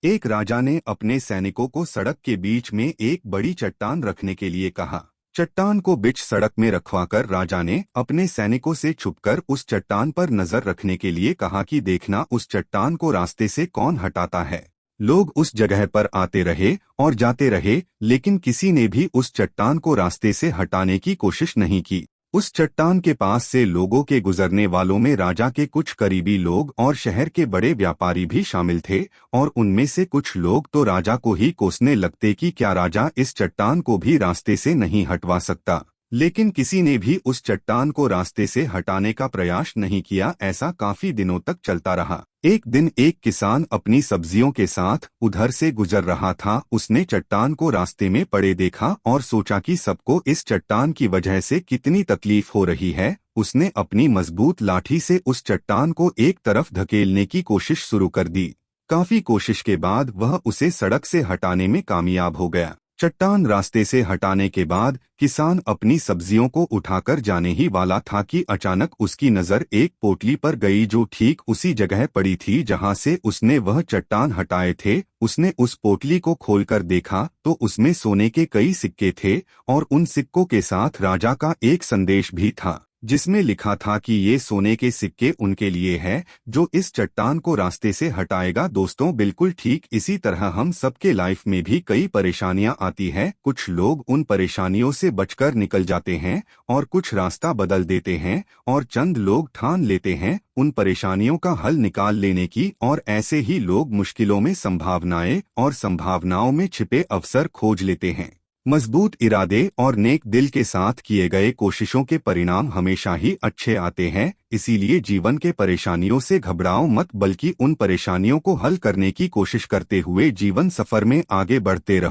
एक राजा ने अपने सैनिकों को सड़क के बीच में एक बड़ी चट्टान रखने के लिए कहा। चट्टान को बीच सड़क में रखवाकर राजा ने अपने सैनिकों से छुपकर उस चट्टान पर नजर रखने के लिए कहा कि देखना उस चट्टान को रास्ते से कौन हटाता है। लोग उस जगह पर आते रहे और जाते रहे, लेकिन किसी ने भी उस चट्टान को रास्ते से हटाने की कोशिश नहीं की। उस चट्टान के पास से लोगों के गुजरने वालों में राजा के कुछ करीबी लोग और शहर के बड़े व्यापारी भी शामिल थे, और उनमें से कुछ लोग तो राजा को ही कोसने लगते कि क्या राजा इस चट्टान को भी रास्ते से नहीं हटवा सकता। लेकिन किसी ने भी उस चट्टान को रास्ते से हटाने का प्रयास नहीं किया। ऐसा काफी दिनों तक चलता रहा। एक दिन एक किसान अपनी सब्जियों के साथ उधर से गुजर रहा था। उसने चट्टान को रास्ते में पड़े देखा और सोचा कि सबको इस चट्टान की वजह से कितनी तकलीफ हो रही है। उसने अपनी मजबूत लाठी से उस चट्टान को एक तरफ धकेलने की कोशिश शुरू कर दी। काफी कोशिश के बाद वह उसे सड़क से हटाने में कामयाब हो गया। चट्टान रास्ते से हटाने के बाद किसान अपनी सब्जियों को उठाकर जाने ही वाला था कि अचानक उसकी नजर एक पोटली पर गई जो ठीक उसी जगह पड़ी थी जहां से उसने वह चट्टान हटाए थे। उसने उस पोटली को खोलकर देखा तो उसमें सोने के कई सिक्के थे, और उन सिक्कों के साथ राजा का एक संदेश भी था जिसमें लिखा था कि ये सोने के सिक्के उनके लिए है जो इस चट्टान को रास्ते से हटाएगा। दोस्तों, बिल्कुल ठीक इसी तरह हम सबके लाइफ में भी कई परेशानियां आती है। कुछ लोग उन परेशानियों से बचकर निकल जाते हैं और कुछ रास्ता बदल देते हैं, और चंद लोग ठान लेते हैं उन परेशानियों का हल निकाल लेने की, और ऐसे ही लोग मुश्किलों में संभावनाएं और संभावनाओं में छिपे अवसर खोज लेते हैं। मजबूत इरादे और नेक दिल के साथ किए गए कोशिशों के परिणाम हमेशा ही अच्छे आते हैं। इसीलिए जीवन के परेशानियों से घबराओ मत, बल्कि उन परेशानियों को हल करने की कोशिश करते हुए जीवन सफर में आगे बढ़ते रहो।